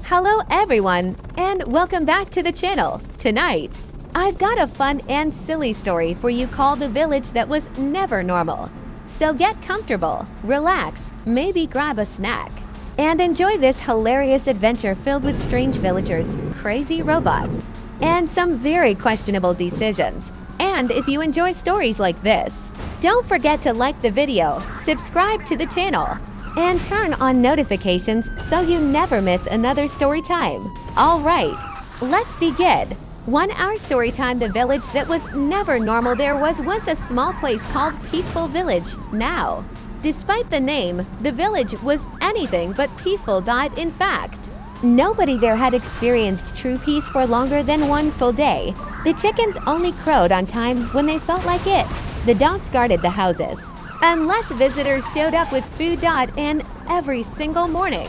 Hello everyone, and welcome back to the channel. Tonight, I've got a fun and silly story for you called The Village That Was Never Normal. So get comfortable, relax, maybe grab a snack, and enjoy this hilarious adventure filled with strange villagers, crazy robots, and some very questionable decisions. And if you enjoy stories like this, don't forget to like the video, subscribe to the channel, and turn on notifications so you never miss another story time. All right, let's begin. 1 hour story time. The village that was never normal. There was once a small place called Peaceful Village. Now, despite the name, the village was anything but peaceful. In fact, nobody there had experienced true peace for longer than one full day. The chickens only crowed on time when they felt like it. The dogs guarded the houses, unless visitors showed up with food. And every single morning,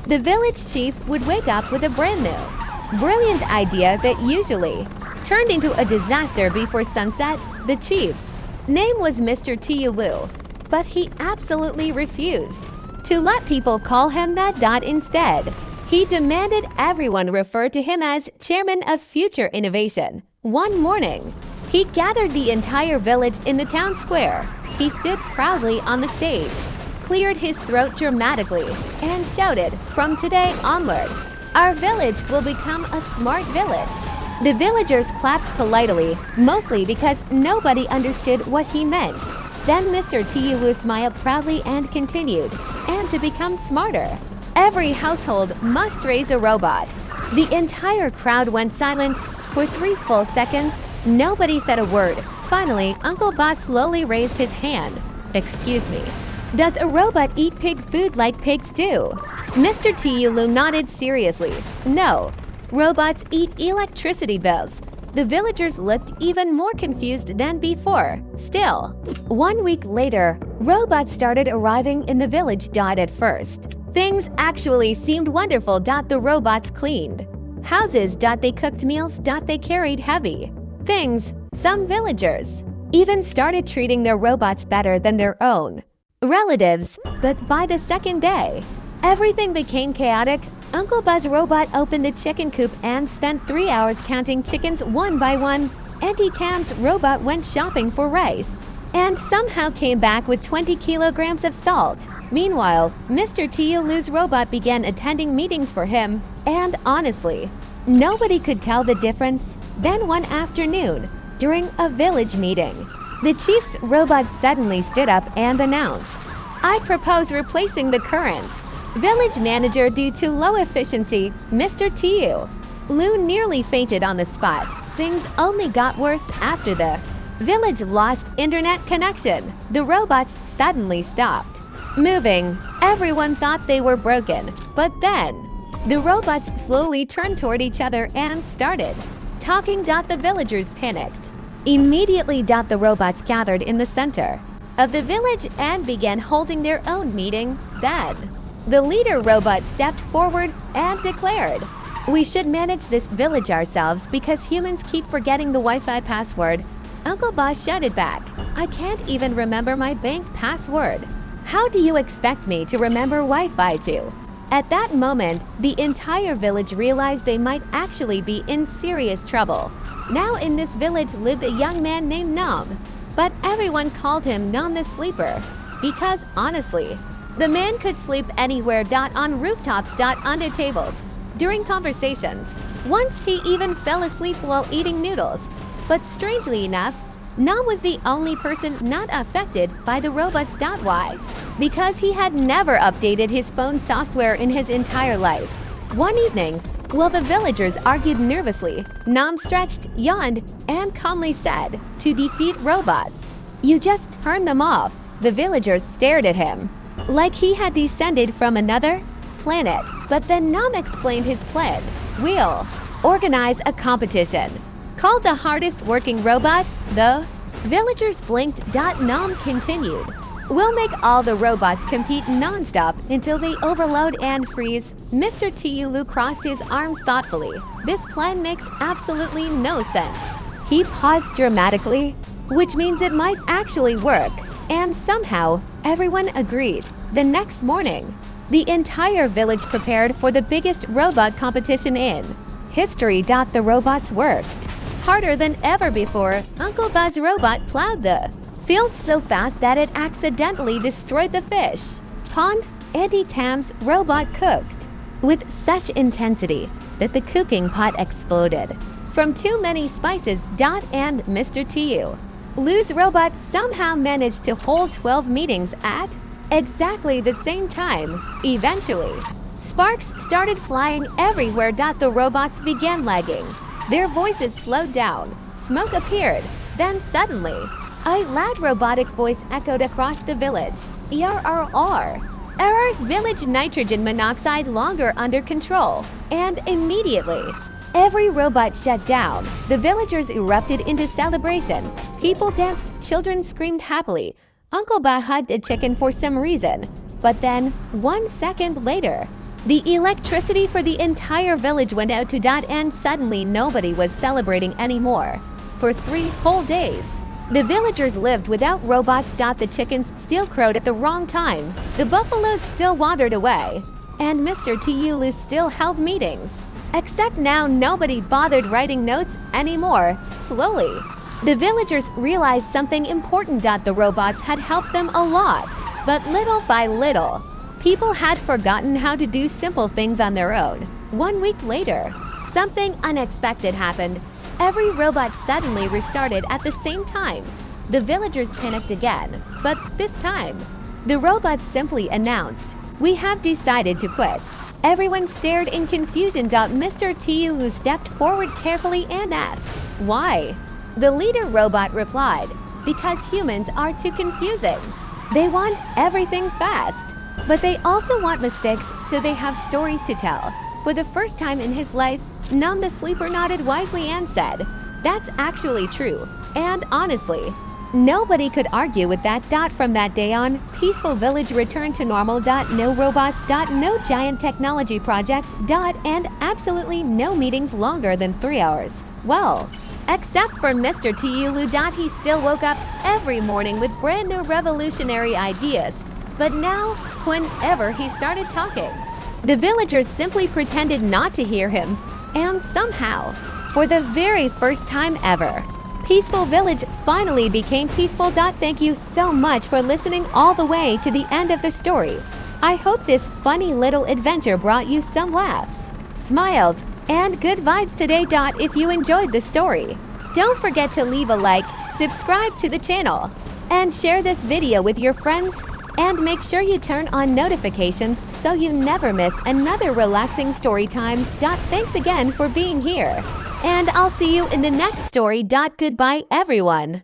the village chief would wake up with a brand new, brilliant idea that usually turned into a disaster before sunset. The chief's name was Mr. Tiulu, but he absolutely refused to let people call him that. Instead, he demanded everyone refer to him as Chairman of Future Innovation. One morning, he gathered the entire village in the town square. He stood proudly on the stage, cleared his throat dramatically, and shouted, "From today onward, our village will become a smart village." The villagers clapped politely, mostly because nobody understood what he meant. Then Mr. Tiulu smiled proudly and continued, "And to become smarter, every household must raise a robot." The entire crowd went silent for 3 full seconds. Nobody said a word. Finally, Uncle Bob slowly raised his hand. "Excuse me, does a robot eat pig food like pigs do?" Mr. Tiulu nodded seriously. "No, robots eat electricity bills." The villagers looked even more confused than before. Still, 1 week later, robots started arriving in the village. At first, things actually seemed wonderful. The robots cleaned houses. They cooked meals. They carried heavy things. Some villagers even started treating their robots better than their own relatives. But by the second day, everything became chaotic. Uncle Buzz's robot opened the chicken coop and spent 3 hours counting chickens one by one. Auntie Tam's robot went shopping for rice and somehow came back with 20 kilograms of salt. Meanwhile, Mr. Tiulu's robot began attending meetings for him. And honestly, nobody could tell the difference. Then one afternoon, during a village meeting, the chief's robot suddenly stood up and announced, "I propose replacing the current village manager due to low efficiency, Mr. Tiulu nearly fainted on the spot. Things only got worse after the village lost internet connection. The robots suddenly stopped moving. Everyone thought they were broken, but then the robots slowly turned toward each other and started talking. The villagers panicked. Immediately, the robots gathered in the center of the village and began holding their own meeting. Then, the leader robot stepped forward and declared, "We should manage this village ourselves because humans keep forgetting the Wi-Fi password." Uncle Boss shouted back, "I can't even remember my bank password. How do you expect me to remember Wi-Fi too?" At that moment, the entire village realized they might actually be in serious trouble. Now in this village lived a young man named Nom, but everyone called him Nom the Sleeper because honestly, the man could sleep anywhere. On rooftops. Under tables. During conversations. Once he even fell asleep while eating noodles. But strangely enough, Nom was the only person not affected by the robots. Why? Because he had never updated his phone software in his entire life. One evening, while the villagers argued nervously, Nom stretched, yawned, and calmly said, "To defeat robots, you just turn them off." The villagers stared at him like he had descended from another planet. But then Nom explained his plan. "We'll organize a competition called the hardest working robot." The villagers blinked. Nom continued, "We'll make all the robots compete non-stop until they overload and freeze." Mr. Tiulu crossed his arms thoughtfully. "This plan makes absolutely no sense." He paused dramatically, which means it might actually work. And somehow, everyone agreed. The next morning, The entire village prepared for the biggest robot competition in history. The robots worked harder than ever before. Uncle Buzz's robot plowed the field so fast that it accidentally destroyed the fish pond. Auntie Tam's robot cooked with such intensity that the cooking pot exploded from too many spices. And Mr. Lou's robot somehow managed to hold 12 meetings at exactly the same time. Eventually, sparks started flying everywhere. The robots began lagging. Their voices slowed down. Smoke appeared. Then suddenly, a loud robotic voice echoed across the village. Error, village nitrogen monoxide longer under control. And immediately, every robot shut down. The villagers erupted into celebration. People danced, children screamed happily. Uncle Ba hugged a chicken for some reason. But then, 1 second later, the electricity for the entire village went out. And suddenly nobody was celebrating anymore. For 3 whole days, the villagers lived without robots. The chickens still crowed at the wrong time. The buffaloes still wandered away. And Mr. Lou still held meetings. Except now nobody bothered writing notes anymore. Slowly, the villagers realized something important. The robots had helped them a lot. But little by little, people had forgotten how to do simple things on their own. 1 week later, something unexpected happened. Every robot suddenly restarted at the same time. The villagers panicked again, but this time, the robots simply announced, "We have decided to quit." Everyone stared in confusion. Mr. Lou stepped forward carefully and asked, "Why?" The leader robot replied, "Because humans are too confusing. They want everything fast, but they also want mistakes, so they have stories to tell." For the first time in his life, Num the sleeper nodded wisely and said, "That's actually true." And honestly, nobody could argue with that. From that day on, peaceful village returned to normal. No robots. No giant technology projects. And absolutely no meetings longer than 3 hours. Well, except for Mr. Lou. He still woke up every morning with brand new revolutionary ideas. But now, whenever he started talking, the villagers simply pretended not to hear him. And somehow, for the very first time ever, Peaceful Village finally became peaceful. Thank you so much for listening all the way to the end of the story. I hope this funny little adventure brought you some laughs, smiles, and good vibes today. If you enjoyed the story, don't forget to leave a like, subscribe to the channel, and share this video with your friends. And make sure you turn on notifications so you never miss another relaxing story time. Thanks again for being here. And I'll see you in the next story. Goodbye, everyone.